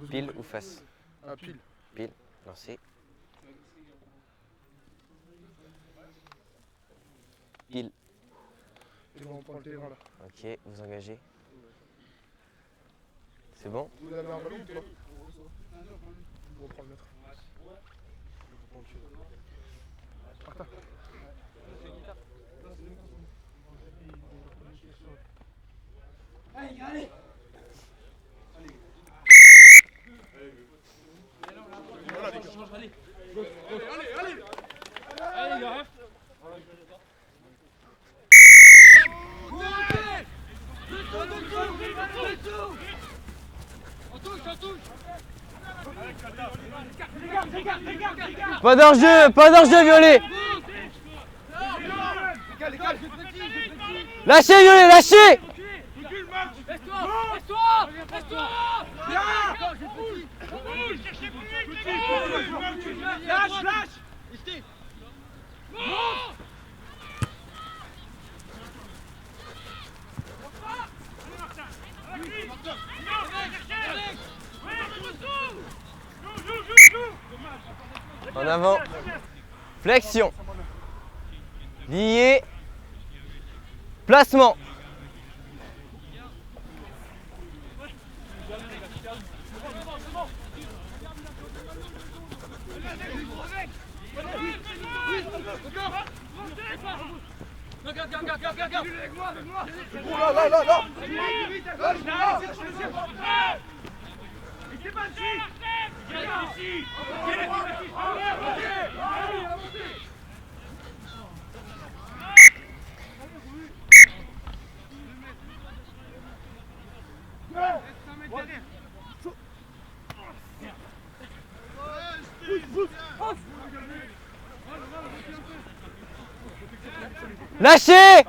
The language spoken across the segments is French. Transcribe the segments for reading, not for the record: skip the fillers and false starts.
Pile ou face? Ah, pile. Pile, lancez. Pile. Et on prend le terrain là. Ok, vous engagez. C'est bon? Vous avez un ballon ou pas? On prend le mettre. Martin. Allez, allez. Voilà, les gars. Allez. Allez, allez. Allez, les refs. Pas d'enjeu, Violet. Lâchez, Violet, lâchez. Laisse-toi. Lâche. En avant. Flexion. Lié. Placement. Regarde. Lâchez.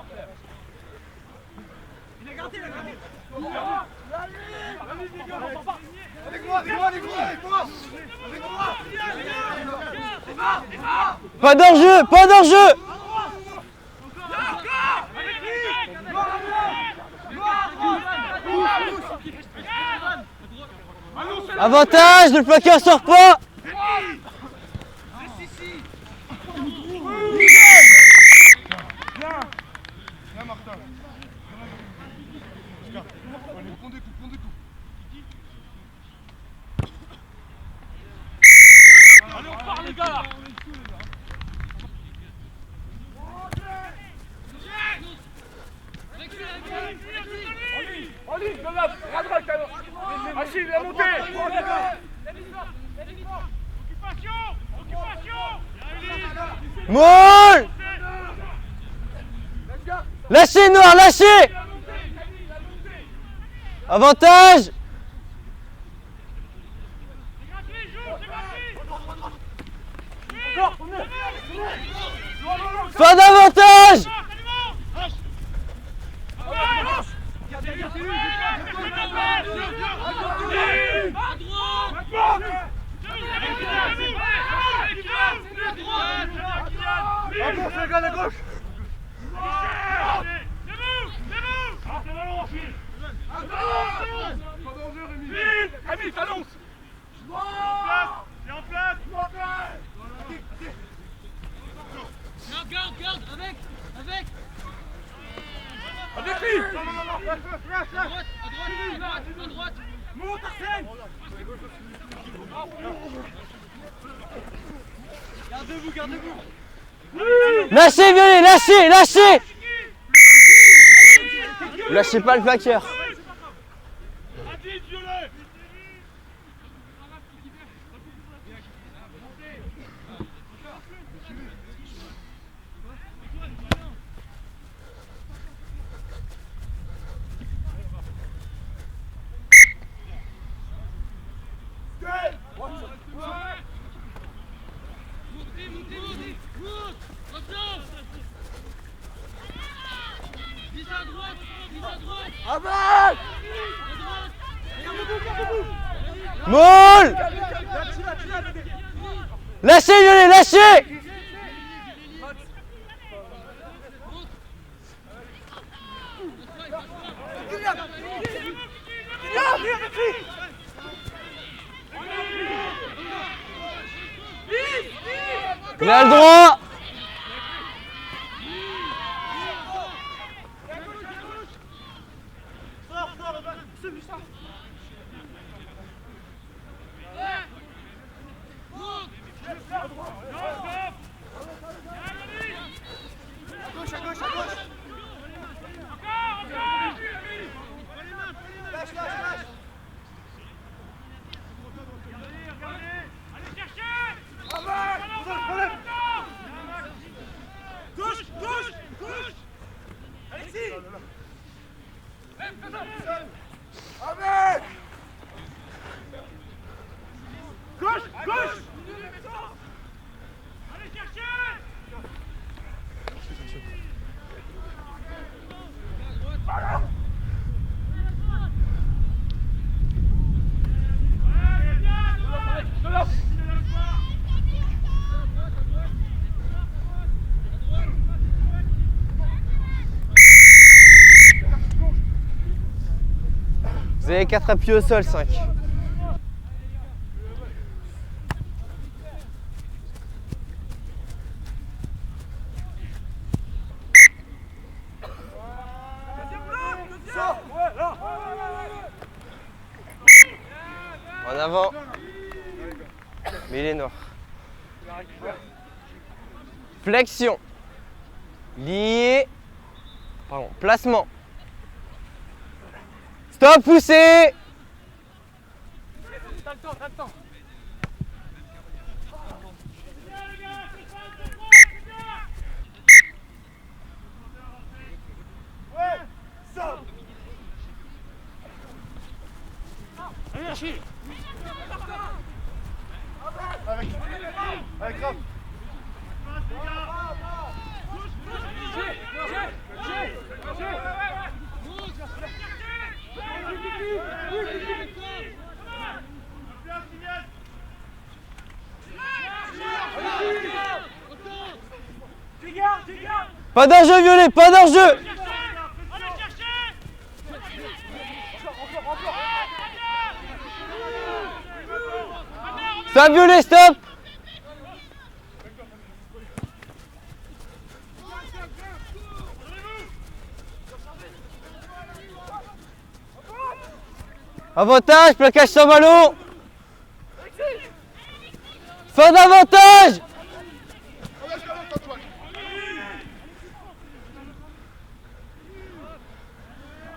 Pas d'enjeu. Avantage, le plaqueur sort pas. Viens, Martin. Prends des coups. Allez, on part, les gars, là. Oli, à droite, Achille, il est monté. Moule. Lâchez, Noir, lâchez. Avantage. Pas d'avantage. À gauche. Rémi, t'annonces. C'est en place. Garde, avec. Avec lui. À droite. Monte, Arsène. Gardez-vous. Lâchez, Violet, lâchez. Lâchez pas le plaqueur. Moule. Lâchez Violet, lâchez. Il a le droit. Vous avez 4 appuis au sol, 5. En avant. Mais il est noir. Flexion. Lié. Pardon. Placement. Stop, poussez. T'as le temps, t'as le temps. Allez, Achille. Avec Raph. Pas d'enjeu Violet, pas d'enjeu. Stop Violet, stop. Avantage, plaquage sans ballon. Fin d'avantage.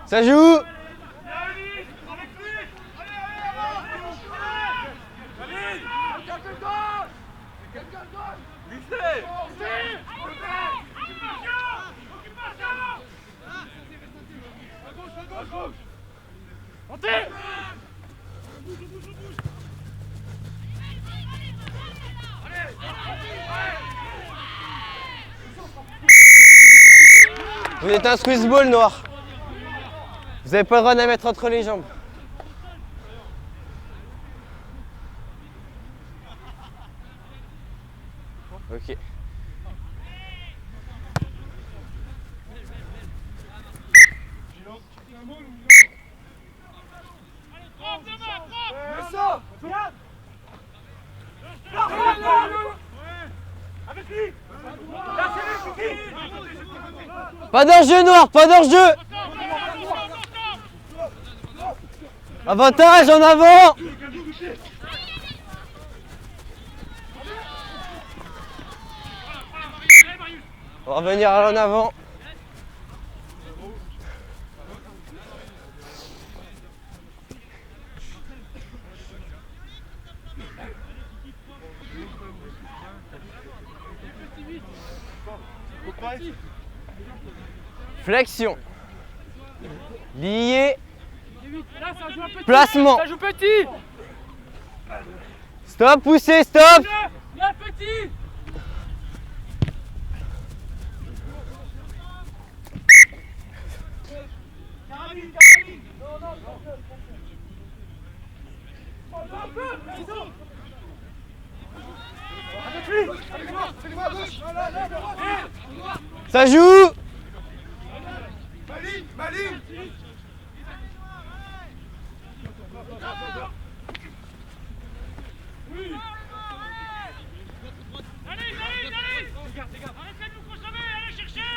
Ça joue. Vous êtes un Swiss ball noir. Vous n'avez pas le droit de la mettre entre les jambes. Ok. Pas d'enjeu noir, pas d'enjeu. Avantage en avant. On va revenir en avant. Flexion. Lié. Là, ça joue un petit. Placement. Ça joue petit. Stop, poussez, stop. Il y a un petit. Ça joue. Maligne. Allez, arrêtez de nous consommer, allez chercher.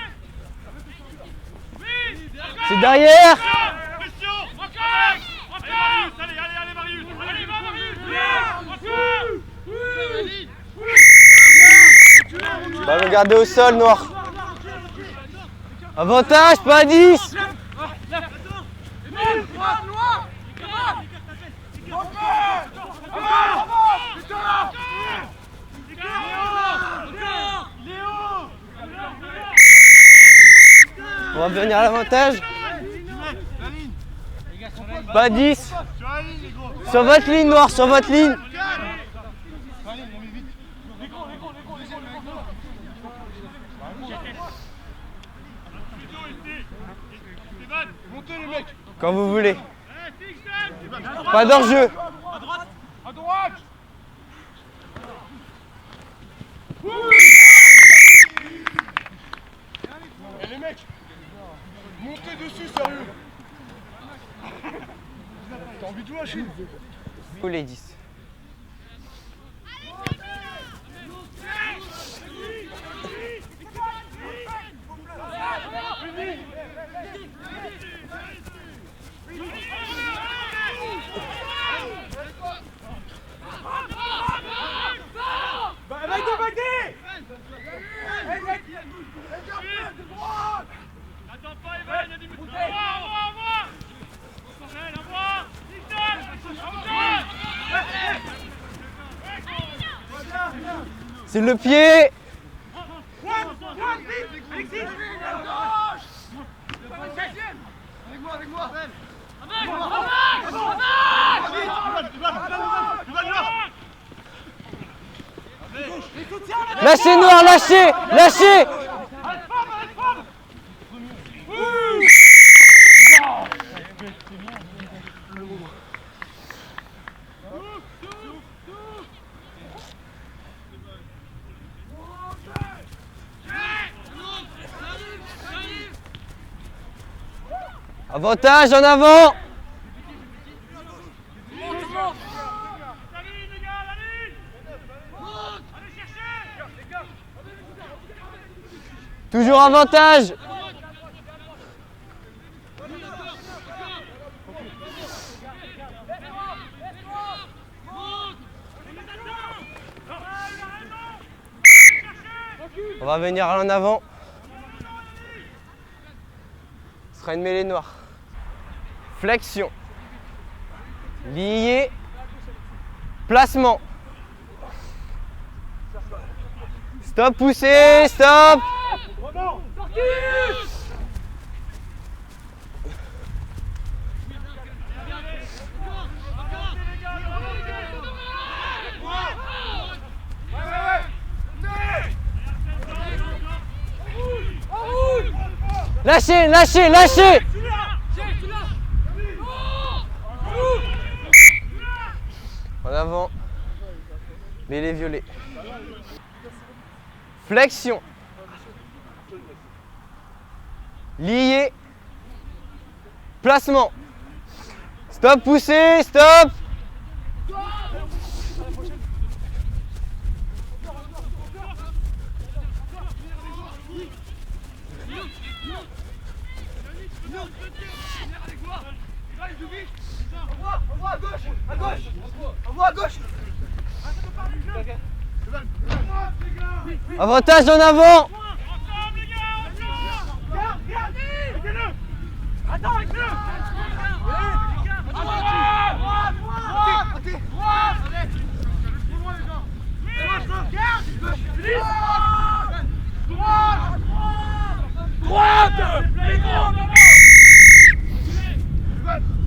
Oui, C'est derrière. pression, encore. Allez, Marius. Allez, va, Marius. Encore. Ballon gardé au sol, Noir. Avantage, pas 10. On va venir à l'avantage. Pas 10. Sur votre ligne, Noir, sur votre ligne. Montez les mecs. Quand vous voulez. Pas d'hors-jeu. À droite. Et les mecs, montez dessus, sérieux. T'as envie de jouer, Achille? Où les 10? Attends pas, Evan, il y a des buts. Envoie. C'est le pied. Avec moi. Lâchez, Noir, lâchez. Avantage en avant. Toujours avantage. On va venir en avant. Ce sera une mêlée noire. Flexion. Lié. Placement. Stop, poussez, stop. Lâchez. En avant. Mêlée violet. Flexion. Lié. Placement. Stop, poussez, stop. Envoie à gauche. Avantage en avant. Attends, avec le.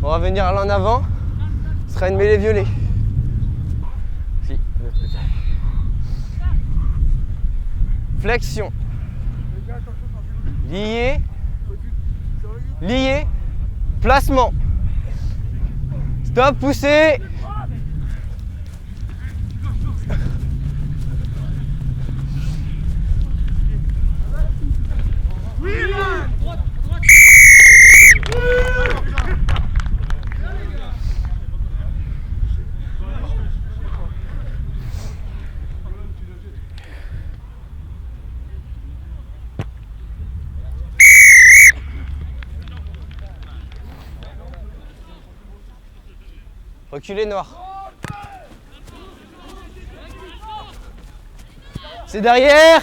On va venir là en avant. Ce sera une mêlée violet. Si, flexion. Lié. Placement. Stop, poussez. Reculez noir. C'est derrière.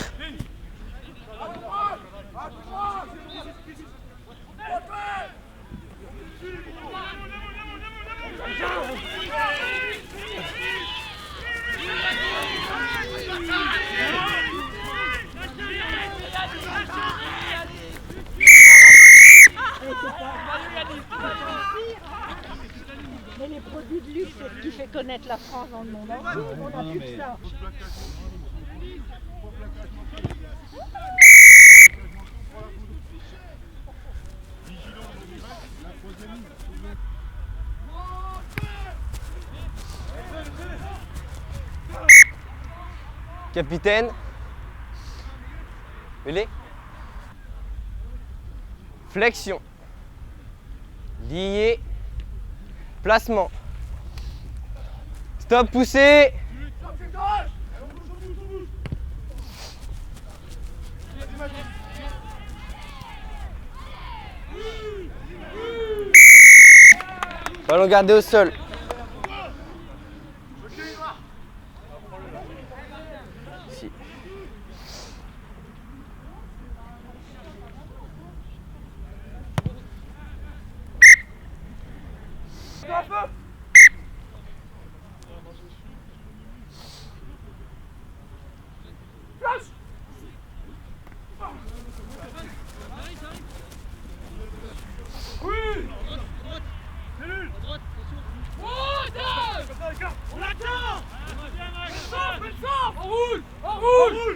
Mais les produits de luxe, c'est ce qui fait connaître la France dans le monde entier. On n'a plus que ça. Capitaine. Mêlée. Flexion. Lié. Placement. Stop, poussez. Ballon gardé au sol. Ici.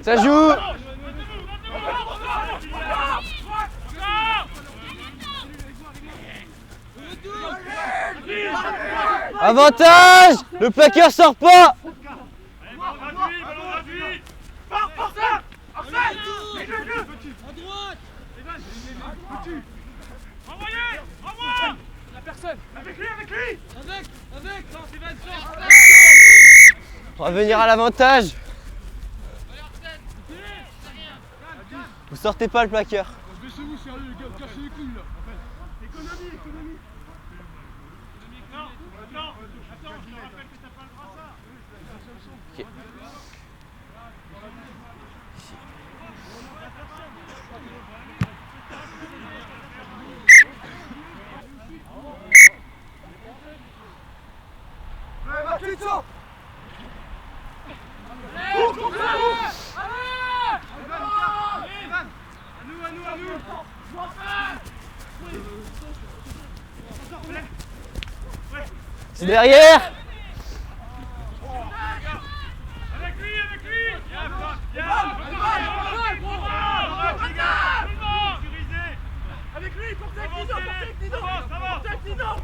Ça joue. Avantage. Le plaqueur sort pas. On va venir à l'avantage. Vous sortez pas le plaqueur. Baissez-vous, sérieux les gars, cassez les couilles là. Économie. Non, attends, je te rappelle que t'as pas le droit à ça. Ok. C'est derrière. Avec lui. Avec lui, portez avec Nino.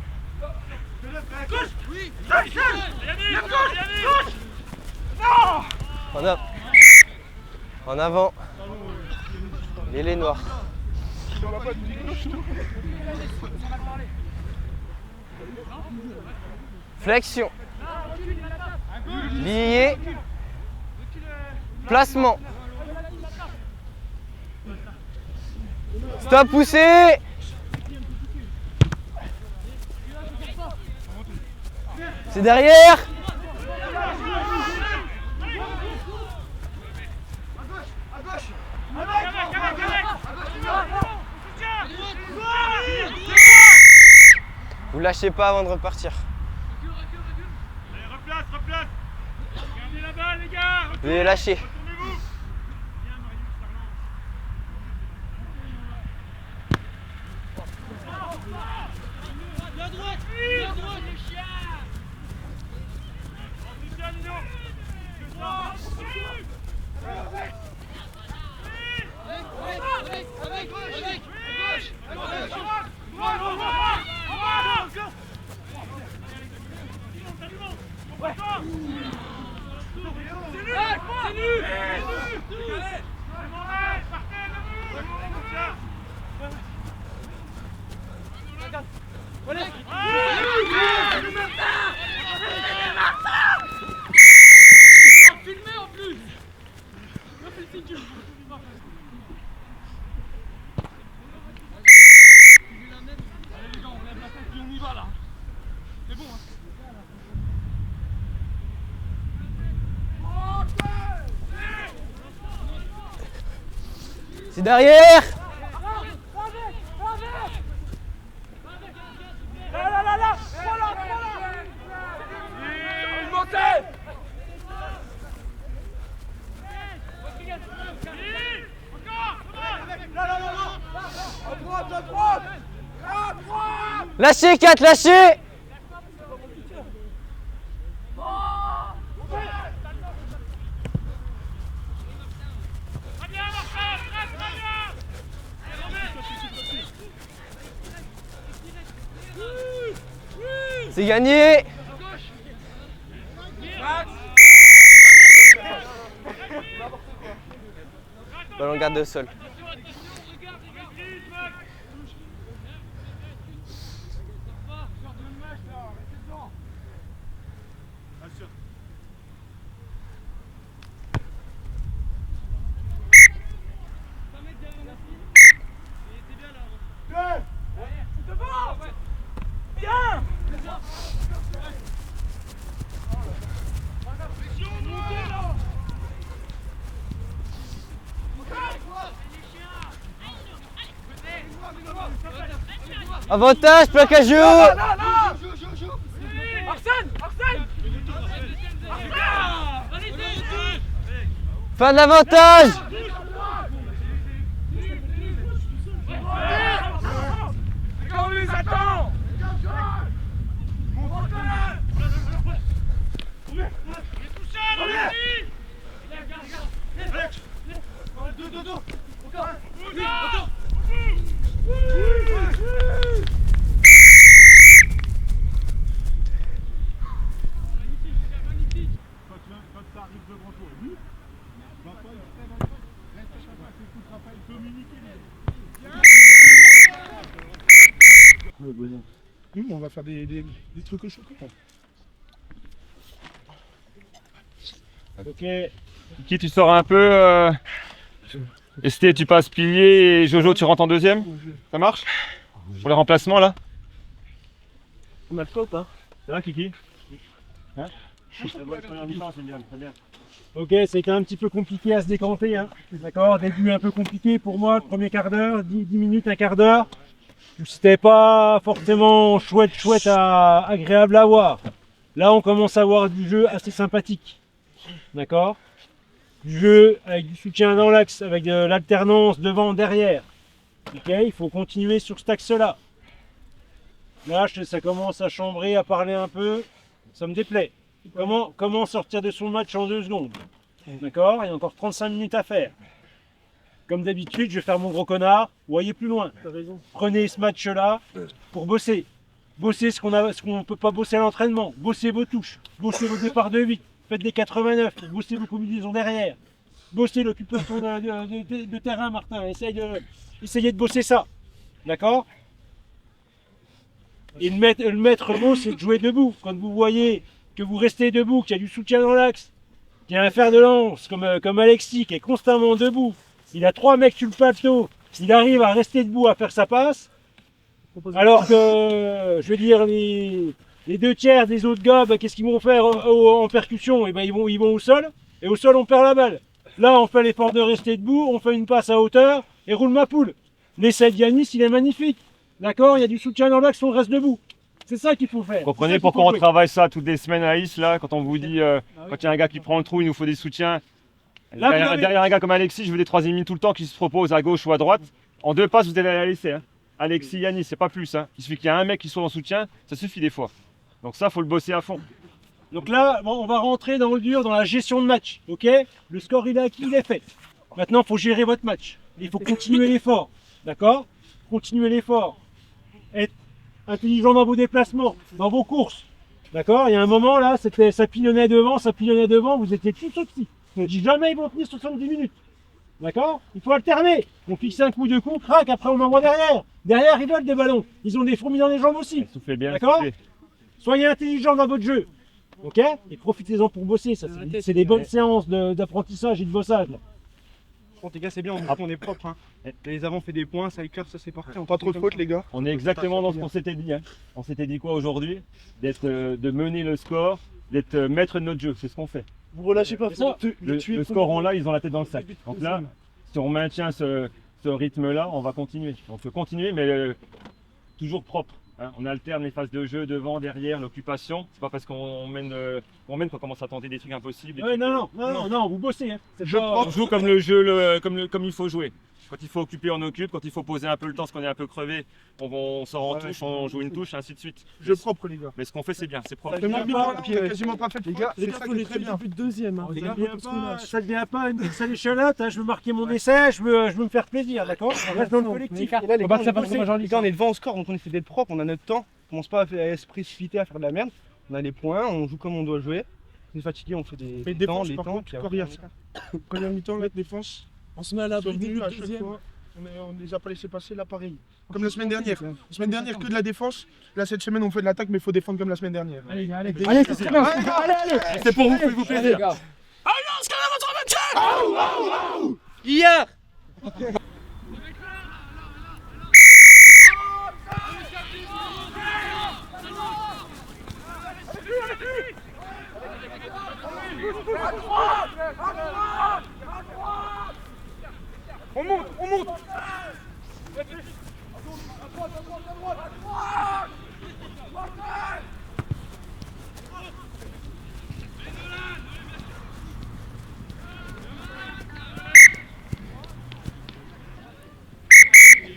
Gauche. Oui. Yannick. Non. En avant. Les noirs. Flexion. Lié. Placement. Stop, poussez. C'est derrière. Vous lâchez pas avant de repartir. Allez, replace. Gardez la balle, les gars. Vous les lâchez. Retournez-vous. Viens, Marius, par là. Viens à droite, les chiens. Soutiens, Nino. Filmé en plus. Le fil allez les gars, on lève la tête et on y va là. C'est bon hein. C'est derrière. Lâchez 4, lâchez. C'est gagné. Ballon garde de sol. Avantage, plaque à joue. Fin de l'avantage. On les attend. Nous, on va faire des trucs au chocolat. Ok. Qui tu sors un peu Esté, tu passes pilier et Jojo, tu rentres en deuxième. Ça marche? Pour les remplacements là? On a le top, hein. C'est vrai, Kiki? Hein? Ok, c'était un petit peu compliqué à se décanter, hein. D'accord, début un peu compliqué pour moi, le premier quart d'heure, 10 minutes, un quart d'heure. C'était pas forcément chouette, agréable à voir. Là, on commence à avoir du jeu assez sympathique. D'accord? Du jeu avec du soutien dans l'axe, avec de l'alternance devant, derrière. Ok, il faut continuer sur cet axe-là. Là, ça commence à chambrer, à parler un peu. Ça me déplaît. Comment sortir de son match en 2 secondes? D'accord? Il y a encore 35 minutes à faire. Comme d'habitude, je vais faire mon gros connard. Voyez plus loin. Prenez ce match-là pour bosser. Bosser ce qu'on ne peut pas bosser à l'entraînement. Bossez vos touches. Bossez vos départs de 8. Faites des 89. Bossez vos combinaisons derrière. Bossez l'occupation de terrain, Martin. Essayez de bosser ça. D'accord? Et le maître mot, c'est de jouer debout. Quand vous voyez que vous restez debout, qu'il y a du soutien dans l'axe, qu'il y a un fer de lance comme Alexis qui est constamment debout, il a 3 mecs sur le plateau, il arrive à rester debout, à faire sa passe, alors que, je veux dire, les 2 tiers des autres gars, qu'est-ce qu'ils vont faire en percussion? Et ben, ils vont au sol, et au sol on perd la balle. Là on fait l'effort de rester debout, on fait une passe à hauteur, et roule ma poule. L'essai de Yanis, il est magnifique. D'accord? Il y a du soutien dans l'axe, on reste debout. C'est ça qu'il faut faire. Vous comprenez pourquoi on travaille ça toutes les semaines à Is là, quand on vous dit, quand il y a un gars qui prend le trou, il nous faut des soutiens. Là, derrière un gars comme Alexis, je veux des 3e lignes tout le temps qui se propose à gauche ou à droite. En 2 passes, vous allez la laisser. Hein. Alexis, Yanis, c'est pas plus. Hein. Il suffit qu'il y ait un mec qui soit en soutien, ça suffit des fois. Donc ça, faut le bosser à fond. Donc là, bon, on va rentrer dans le dur, dans la gestion de match. Ok? Le score, il est acquis, il est fait. Maintenant, il faut gérer votre match. Il faut continuer l'effort. D'accord? Continuer l'effort. Être intelligent dans vos déplacements, dans vos courses. D'accord? Il y a un moment là, ça pilonnait devant, vous étiez tous au-dessus. Je dis jamais ils vont tenir 70 minutes. D'accord? Il faut alterner. On fixe un coup, deux coups, crac, après on envoie derrière. Derrière, ils veulent des ballons. Ils ont des fourmis dans les jambes aussi. Soufflez bien. D'accord? soufflez. Soyez intelligents dans votre jeu. Ok? Et profitez-en pour bosser. Ça, c'est des bonnes séances d'apprentissage et de bossage. Là. Bon, les gars, c'est bien, on est propre. Hein. Les avants fait des points, ça écarte, ça c'est parfait. On Pas trop de fautes, les gars. On est exactement dans ce qu'on s'était dit. Hein. On s'était dit quoi aujourd'hui? De mener le score, d'être maître de notre jeu. C'est ce qu'on fait. Vous relâchez pas. Le score en là, ils ont la tête dans le sac. Donc là, si on maintient ce rythme-là, on va continuer. On peut continuer, mais toujours propre. Hein. On alterne les phases de jeu devant, derrière, l'occupation. C'est pas parce qu'on mène qu'on commence à tenter des trucs impossibles. Ouais, non, vous bossez. Hein. On joue comme le jeu, comme il faut jouer. Quand il faut occuper, on occupe. Quand il faut poser un peu le temps, parce qu'on est un peu crevé, on sort en touche, on joue une touche, ainsi de suite. Jeu propre, les gars. Mais ce qu'on fait, c'est bien, c'est propre. Quasiment pas fait, les gars. Les gars, faut les très bien. Plus de deuxième. Hein. Ça devient pas une salle échalote. Hein. Je veux marquer mon essai, je veux me faire plaisir, d'accord? On reste dans le collectif. Et là, les gars, on est devant au score, donc on essaie d'être propre, on a notre temps. On commence pas à se précipiter, à faire de la merde. On a les points, on joue comme on doit jouer. On est fatigué, on fait des temps, les temps. Quand il y a mi-temps, la défense, On se met à l'abri du à chaque deuxième. fois. On ne les a pas laissés passer, là pareil. Comme la semaine dernière. La semaine dernière, que de la défense. Là, cette semaine, on fait de l'attaque, mais il faut défendre comme la semaine dernière. Allez, C'est pour vous, faites-vous plaisir. Hier. On monte, on monte.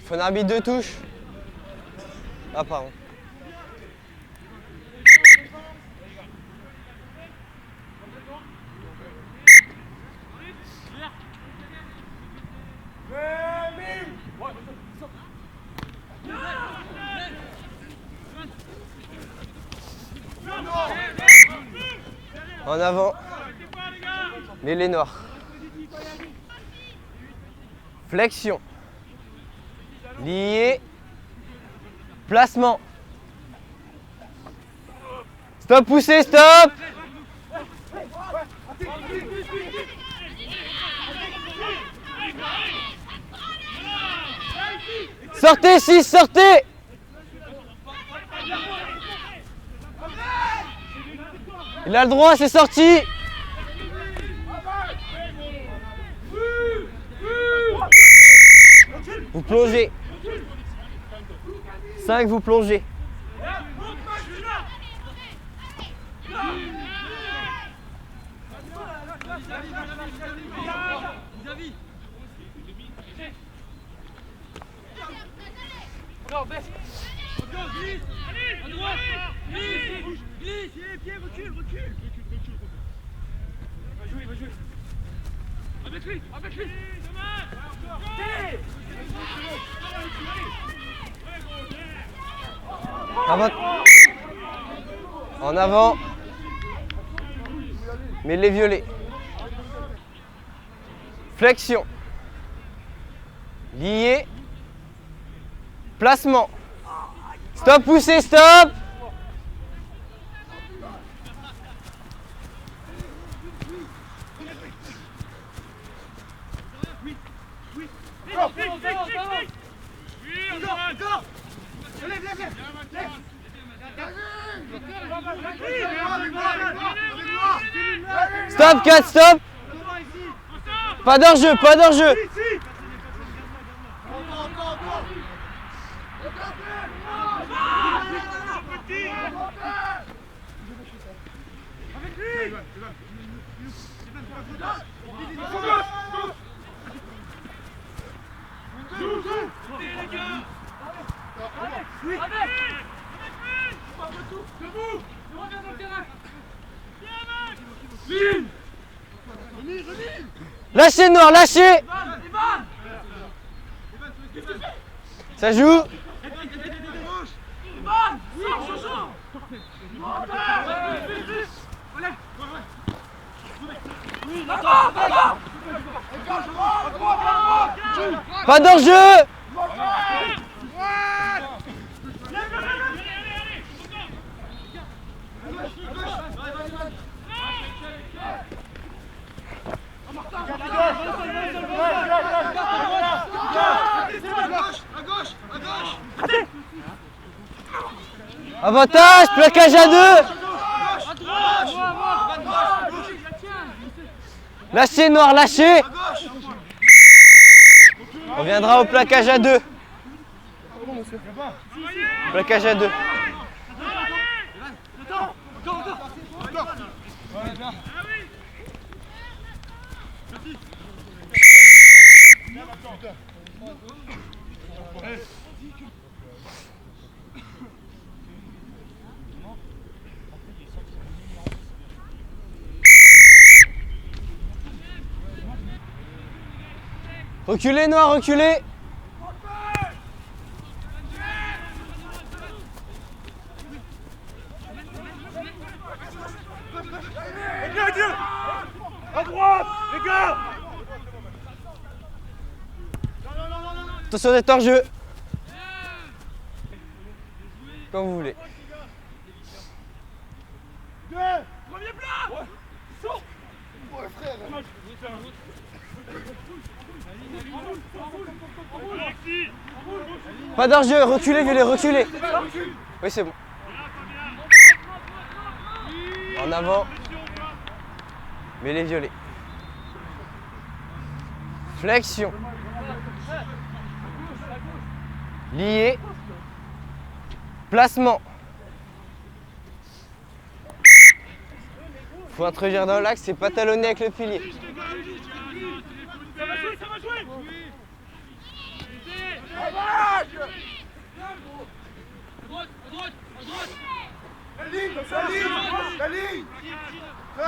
Faut un arbitre de touche. Ah pardon. En avant. Les noirs. Flexion. Lié. Placement. Stop, poussez, stop. Sortez, 6, sortez. Il a le droit, c'est sorti. Vous plongez. 5, vous plongez. En avant. Mais les violets. Flexion. Lié. Placement. Stop, poussez, stop. Stop, 4, stop. Pas d'enjeu, pas d'enjeu. Lâchez Noir, lâchez. Ça joue. Pas d'enjeu. Avantage, plaquage à 2. Lâchez Noir, lâchez. On viendra au plaquage à 2. Plaquage à 2. Reculez Noir, reculez. À droite, les gars. Attention d'être hors jeu. Comme vous voulez. Premier plat. Alexis. Pas d'hors-jeu, reculez, violet, reculez. Oui, c'est bon. En avant. Mais les violets. Flexion. Lié. Placement. Faut introduire dans l'axe et pas talonner avec le pilier. Ça va jouer, ça va jouer.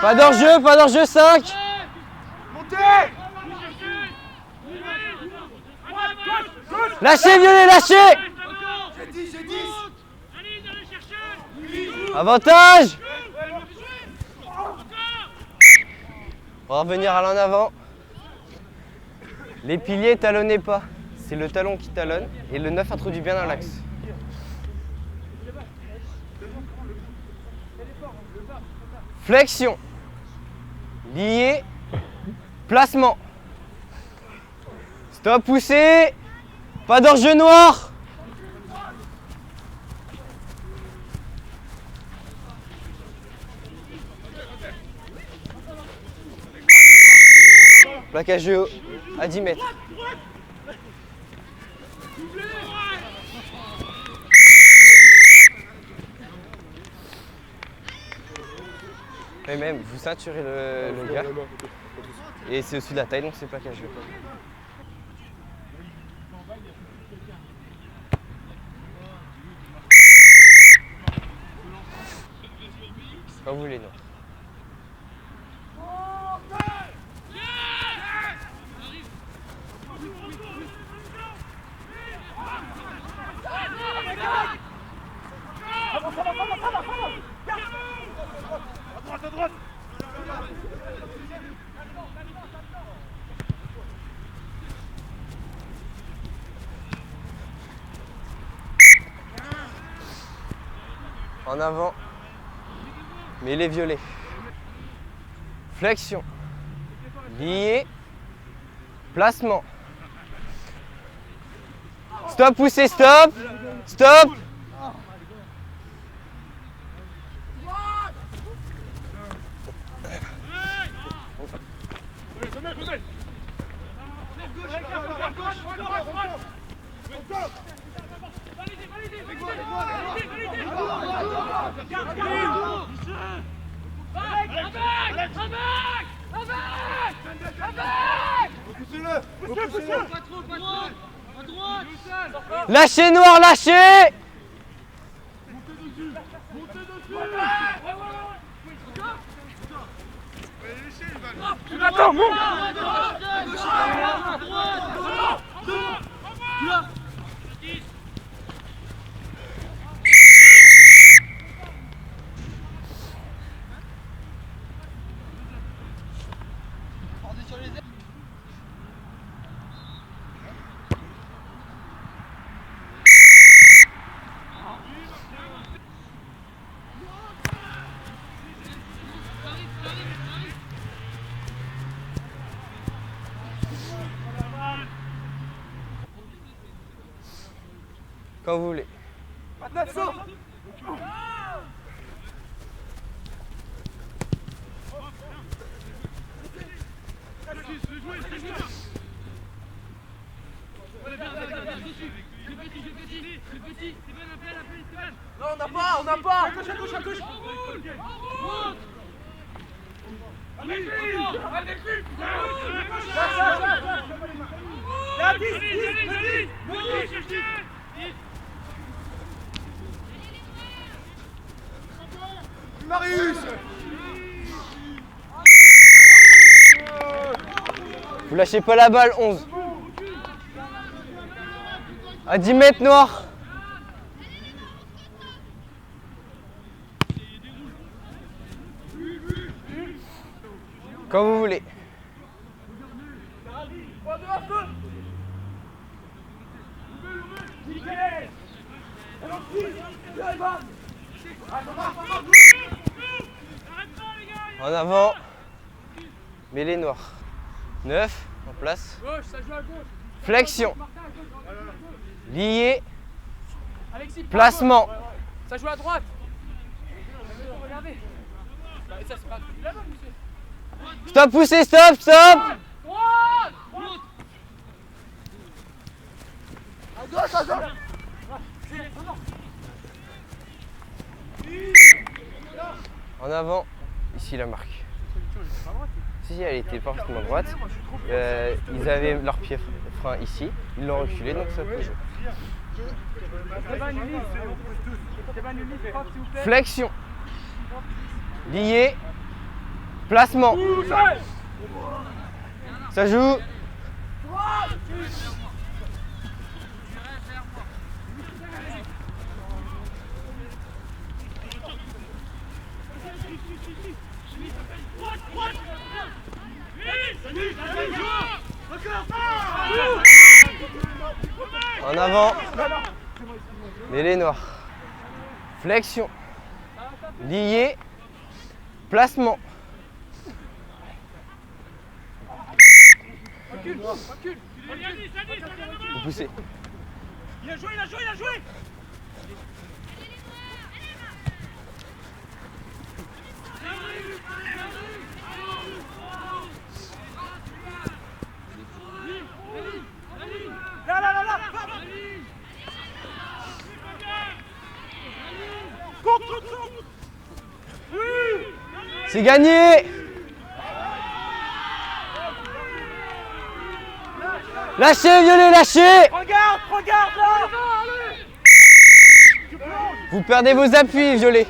Pas d'hors-jeu, 5. Lâchez, violet, lâchez. Avantage. On va revenir à l'en avant. Les piliers talonnez pas. C'est le talon qui talonne et le 9 introduit bien dans l'axe. Flexion. Lié. Placement. Stop, poussez. Pas d'hors-jeu noir. Plaquage haut à 10 mètres. Et même, vous ceinturez le gars. Et c'est au-dessus de la taille, donc c'est plaquage haut. Comme vous voulez, non. À droite. En avant. Mais les violets. Flexion. Lié. Placement. Stop, poussez, stop. Stop. Lâchez Noir, lâchez. Attends, monte. Quand vous voulez. Marius! Vous lâchez pas la balle, 11. À 10 mètres, Noir. Quand vous voulez. En avant. Mêlée Noir. 9, en place. Flexion. Lié. Placement. Ça joue à droite. Regardez. Ça, c'est pas... Stop, poussez, stop, stop. En avant, ici la marque. Si, elle était parfaitement droite. Ils avaient leur pied frein ici, ils l'ont reculé, donc ça peut jouer. Flexion. Lié. Placement. Ça joue. En avant. Mêlée Noire. Flexion. Lié. Placement. Vous poussez. Il a joué, il a joué, il a joué. C'est gagné. Lâchez, Violet, lâchez. Regarde là. Vous perdez vos appuis, Violet.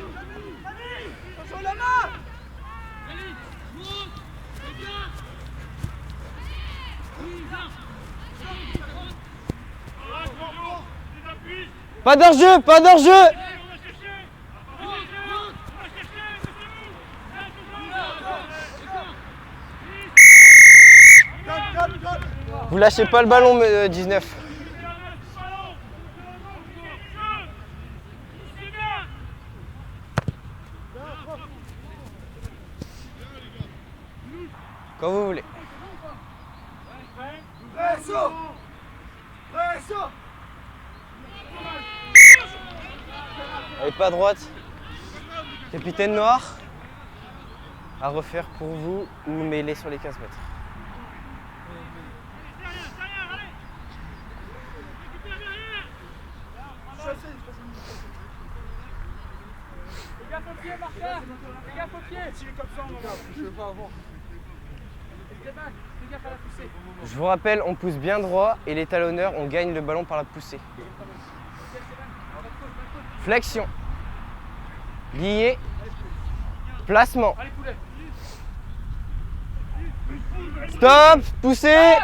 Pas d'enjeu, pas d'enjeu. Vous lâchez pas le ballon, 19. Quand vous voulez. Allez, pas à droite. Capitaine Noir. À refaire pour vous ou mêler sur les 15 mètres. Fais gaffe au pied, Martin. Fais gaffe au pied. S'il est comme ça, on va. Je veux pas avoir. Fais gaffe à la poussée. Je vous rappelle, on pousse bien droit et les talonneurs, on gagne le ballon par la poussée. Flexion. Lié. Placement. Allez, poulet. Stop. Poussez.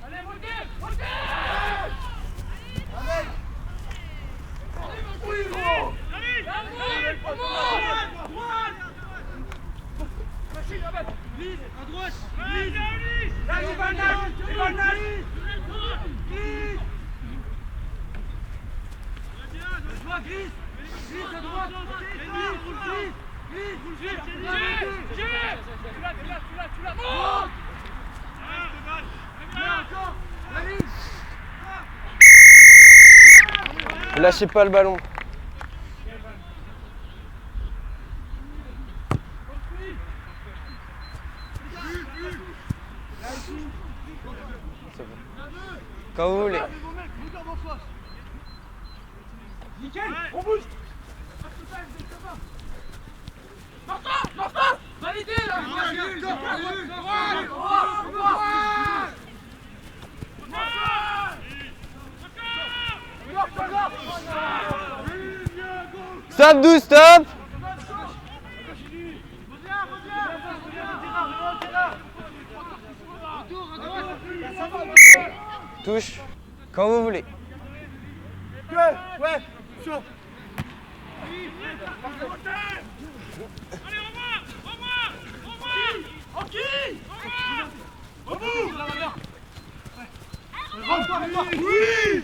Allez, montez. Ne lâchez pas le ballon. C'est bon. Quand vous voulez. Nickel, on bouge. Martin, validé là. Stop, 12, stop. Touche. Quand vous voulez. Ouais, chaud. Oui.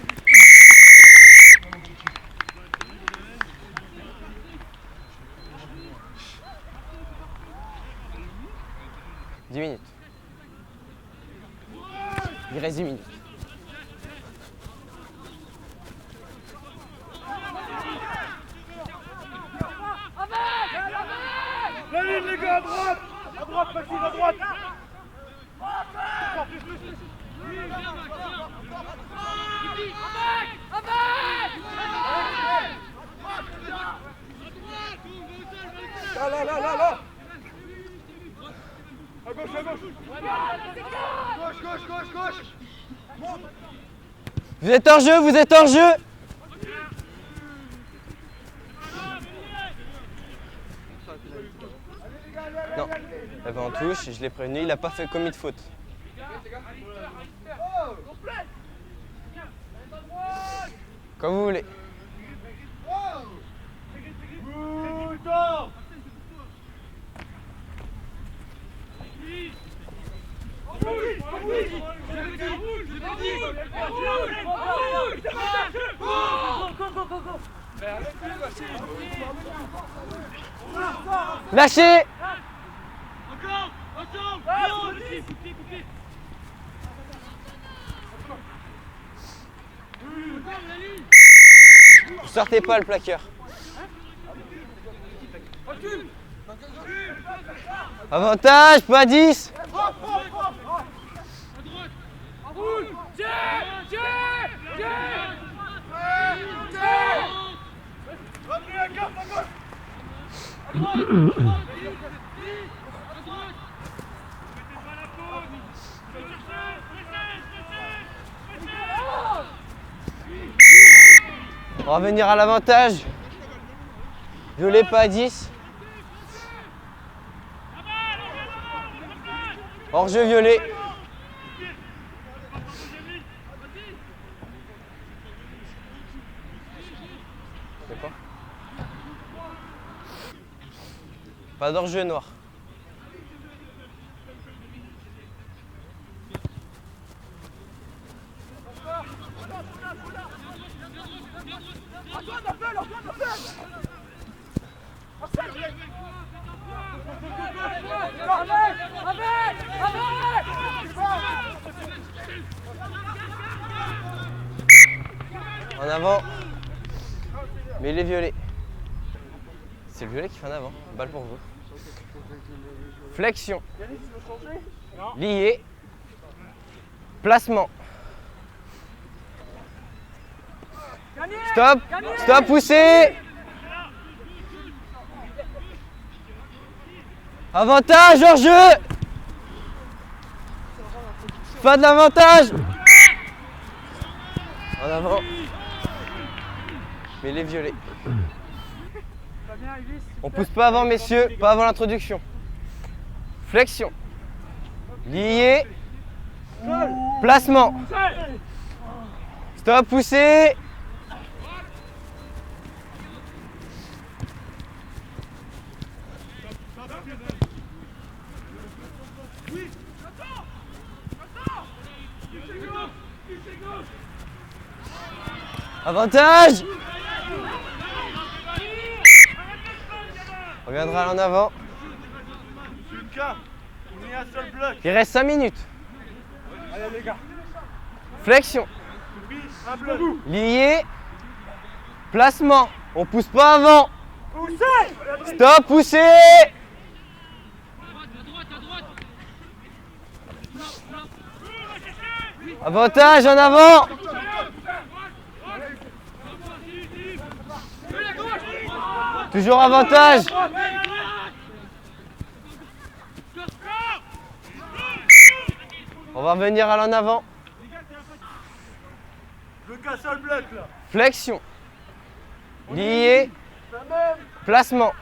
10 minutes. Il reste 10 minutes. La ligne les gars, à droite. À droite, Maxime, à droite. Là. À gauche. Gauche. Vous êtes hors jeu, Non, il avait en touche, je l'ai prévenu, il n'a pas fait commis de faute. Comme vous voulez. Lâchez. Sortez pas le plaqueur. Avantage, pas 10. On va revenir à l'avantage. Violet pas à 10. Hors-jeu violet. C'est quoi? Pas d'hors-jeu noir. En avant. Mais il est violet. C'est le violet qui fait en avant. Balle pour vous. Flexion. Lié. Placement. Stop. Stop, poussez. Avantage, hors-jeu. Fin de l'avantage. En avant. Mais les violets. On pousse pas avant, messieurs, pas avant l'introduction. Flexion. Lié. Placement. Stop, poussez. Avantage. viendra en avant. Lucas, on est un seul bloc. Il reste 5 minutes. Allez les gars. Flexion. Un bloc. Lié. Placement. On pousse pas avant. Stop, poussez. Avantage en avant. Toujours avantage. On va revenir à l'en avant. Lucas, seul bloc là. Flexion. Lié. Placement.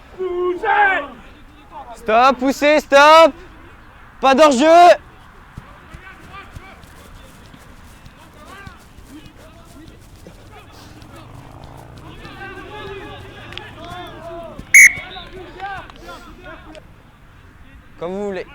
Stop, poussez, stop. Pas d'hors-jeu. Comme vous voulez.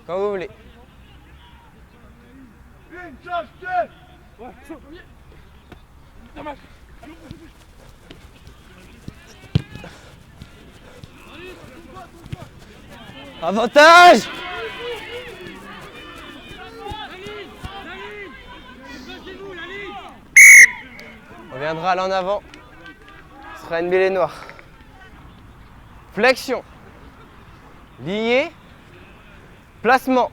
Comme vous voulez. Avantage. On viendra à l'en avant. Ce sera une mêlée noire. Flexion. Lié. Placement.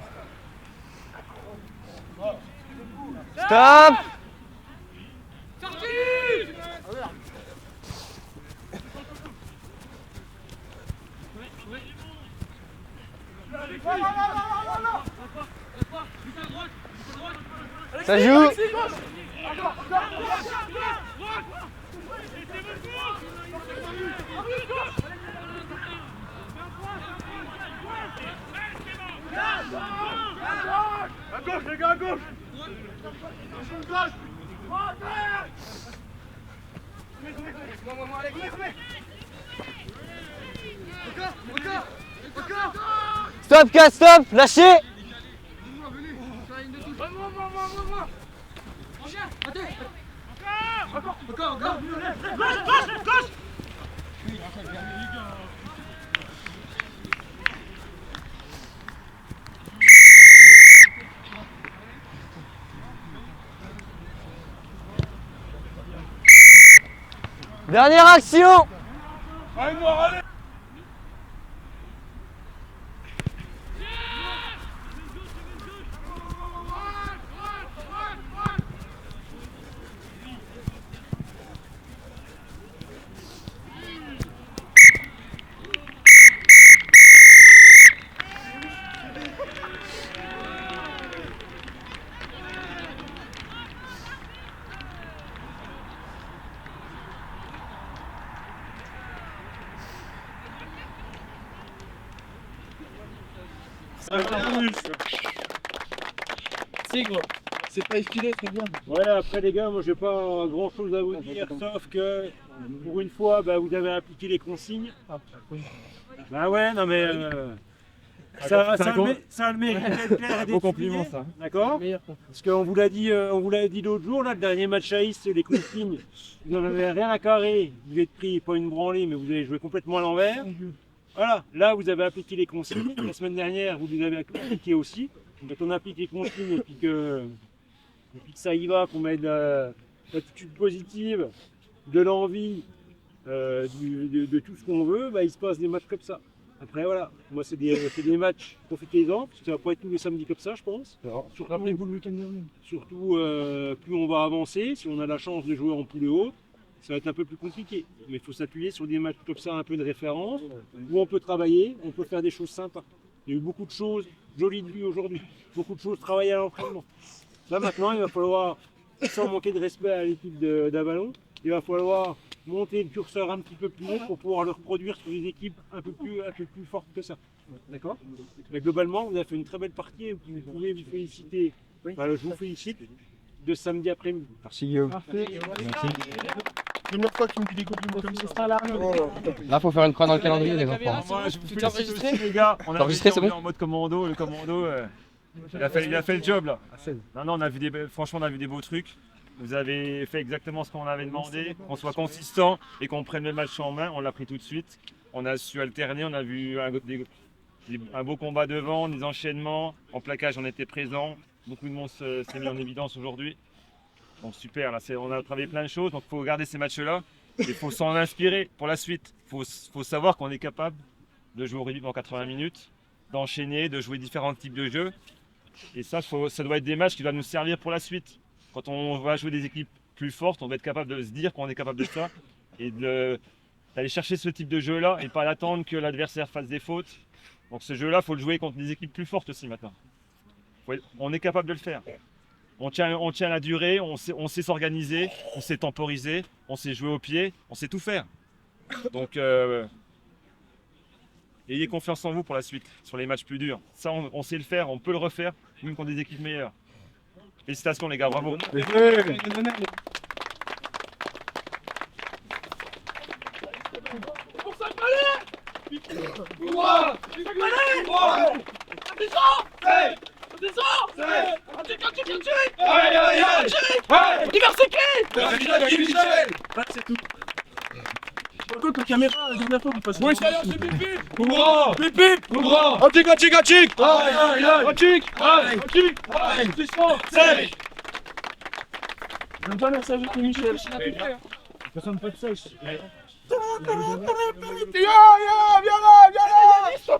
Stop. Ça joue. À gauche les gars, à gauche. Stop, casse, stop, lâchez. Dernière action. Allez, noir, allez. C'est pas effilé, c'est bien. Ouais, après les gars, moi j'ai pas grand chose à vous dire, sauf que pour une fois, bah, vous avez appliqué les consignes. Bah ouais, non mais ça a le mérite d'être clair et d'être compliment ça. D'accord. Parce qu'on vous l'a dit, l'autre jour, là, le dernier match à Is, les consignes, vous n'en avez rien à carrer, vous êtes pris, pas une branlée, mais vous avez joué complètement à l'envers. Voilà, là vous avez appliqué les consignes, la semaine dernière vous les avez appliquées aussi. Quand on applique les consignes et puis que ça y va, qu'on met de l'attitude positive, de l'envie, de tout ce qu'on veut, bah, il se passe des matchs comme ça. Après voilà, moi c'est des matchs, profitez-en, parce que ça va pas être tous les samedis comme ça je pense. Rappelez-vous le week-end dernier. Surtout plus on va avancer, si on a la chance de jouer en poule haute, ça va être un peu plus compliqué. Mais il faut s'appuyer sur des matchs comme ça, un peu de référence, où on peut travailler, on peut faire des choses sympas. Il y a eu beaucoup de choses jolies de vue aujourd'hui, beaucoup de choses travaillées à l'entraînement. Là maintenant il va falloir, sans manquer de respect à l'équipe d'Avalon, il va falloir monter le curseur un petit peu plus haut pour pouvoir le reproduire sur des équipes un peu plus fortes que ça. D'accord? Mais globalement, vous avez fait une très belle partie et vous pouvez vous féliciter. Enfin, je vous félicite de samedi après-midi. Merci Guillaume. Première fois qu'il me dit des compliments comme ça. Là, faut faire une croix dans le calendrier, les enfants. Moi, je vous félicite aussi, les gars. On a enregistré, c'est bon en mode commando. Le commando, il a fait le job là. Non, on a vu franchement, on a vu des beaux trucs. Vous avez fait exactement ce qu'on avait demandé, qu'on soit consistant et qu'on prenne le match en main. On l'a pris tout de suite. On a su alterner. On a vu un beau combat devant, des enchaînements. En plaquage, on était présent. Beaucoup de monde s'est mis en évidence aujourd'hui. Donc super, là, on a travaillé plein de choses. Donc il faut garder ces matchs-là. Il faut s'en inspirer pour la suite. Il faut savoir qu'on est capable de jouer au rugby en 80 minutes, d'enchaîner, de jouer différents types de jeux. Et ça doit être des matchs qui doivent nous servir pour la suite. Quand on va jouer des équipes plus fortes, on doit être capable de se dire qu'on est capable de ça et d'aller chercher ce type de jeu-là et pas attendre que l'adversaire fasse des fautes. Donc ce jeu-là, il faut le jouer contre des équipes plus fortes aussi maintenant. On est capable de le faire. On tient la durée, on sait s'organiser, on sait temporiser, on sait jouer au pied, on sait tout faire. Donc ayez confiance en vous pour la suite, sur les matchs plus durs. Ça, on sait le faire, on peut le refaire, même contre des équipes meilleures. Félicitations les gars, bravo. Contre la caméra, la dernière fois, vous passez. Oui, c'est pipi. Courant. Pipi. Courant. Antique. Antique. Sèche. Je dois merci à vous, Michel. Personne pas de sèche. Viens là, viens là.